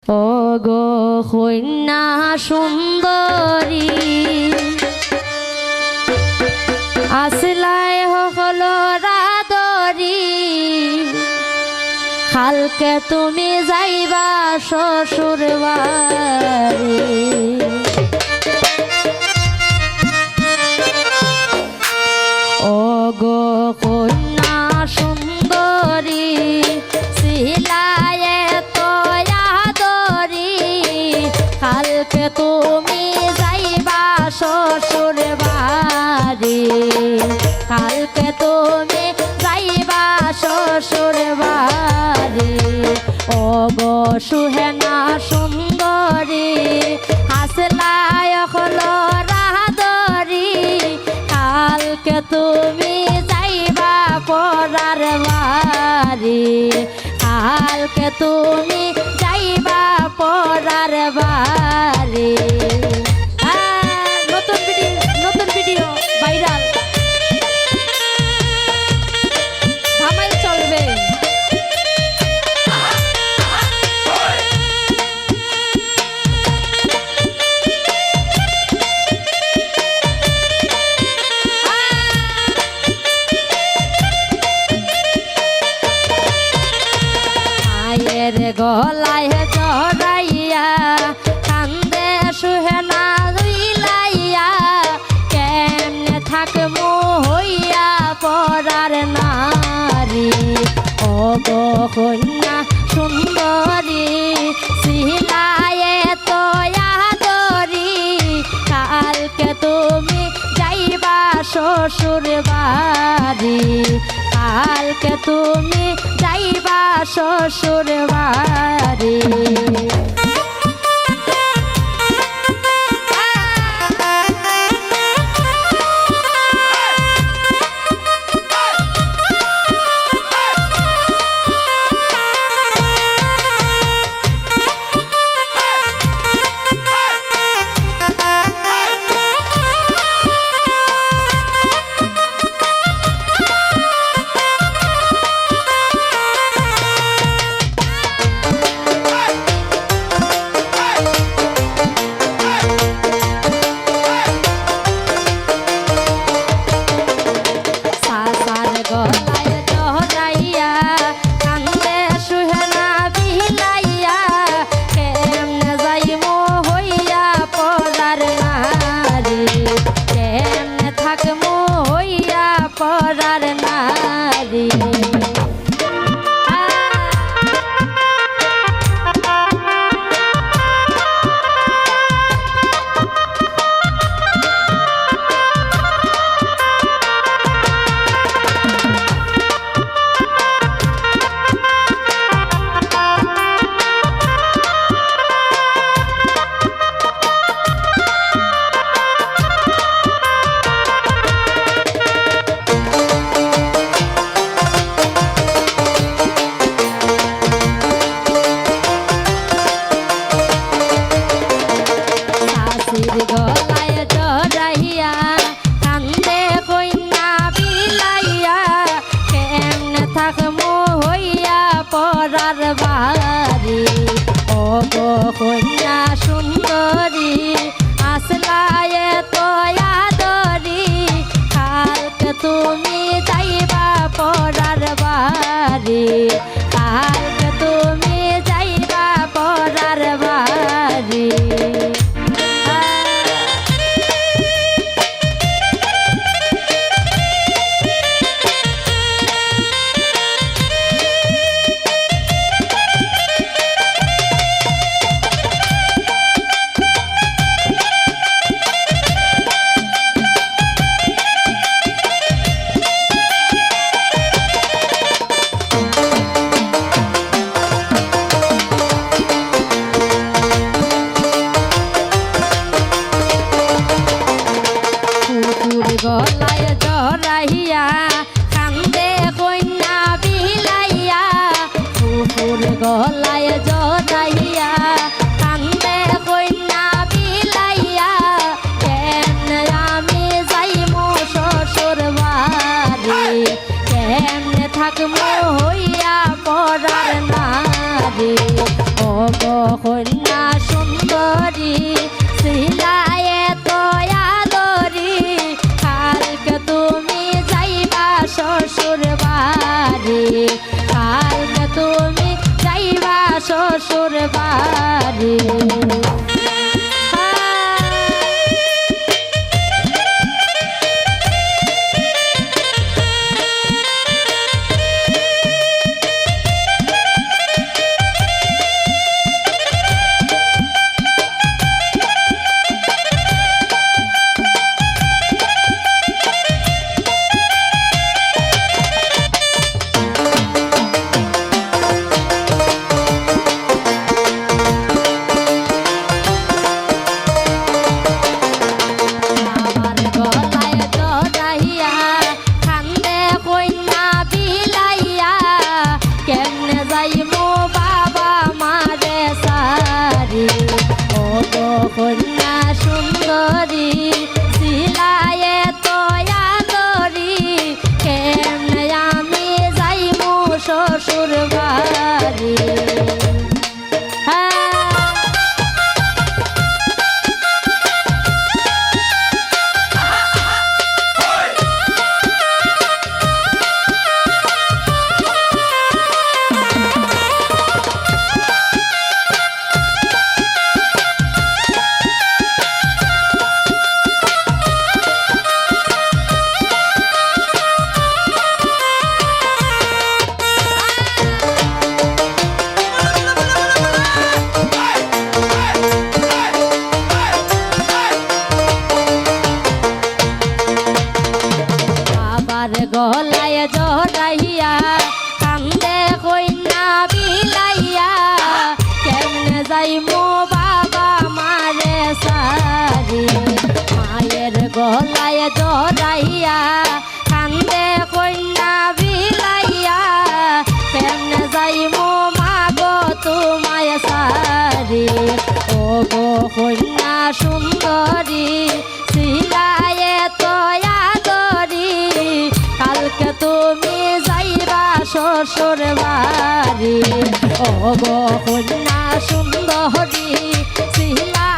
ও গো কন্যা সুন্দরী আসলাই হল রাদরি কালকে তুমি যাইবা শ্বশুর বাড়ি। ও গো কন্যা সুন্দরী সিলায়ে তয়াদরি কালকে তুমি যাইবা শ্বশুর বাড়ি। কালকে তুমি যাইবা শ্বশুর বাড়ি। ও গো সুহেনা সুন্দরী হাসলায় হলো রাদরি কালকে তুমি যাইবা পরার বাড়ি। কালকে তুমি যাইবা পরার বাড়ি। নতুন ভিডিও ভাইরাল ধামাই চলবে। মায়ের গলায় জড়াইয়া কান্দে সুহেনা দুইলাইয়া কেমনে থাকবো হইয়া পরার নারী। ও গো কন্যা সুন্দরী সিলায়ে তয়াদরি কালকে তুমি যাইবা শ্বশুর বাড়ি। কালকে তুমি যাইবা শ্বশুর বাড়ি। পরার নারী। গলায় জড়াইয়া কান্দে কন্যা বিলাইয়া কেমনে থাকমু হইয়া পরার বাড়ি। ও গো কন্যা সুন্দরী আসলায়ে তয়াদরি কালকে তুমি যাইবা পরার বাড়ি। কালকে তুমি যাইবা পরার বাড়ি। বাড়ি কন্যা সুন্দরী সিলায়ে তয়া দরি কেমনে আমি যাইমু শ্বশুর বাড়ি গলায় জড়াইয়া কান্দে কইনা বিলাইয়া কেমনে যাইমু বাবা মারে সারি মায়ের গলায় জড়াইয়া কান্দে কইনা বিলাইয়া কেমনে যাইমু মাগো তোমায় সারি ও গো কন্যা সুন্দরী সিলায়ে তয়া কালকে তুমি যাইবা শ্বশুর বাড়ি ও গো কন্যা সুন্দরী সিলা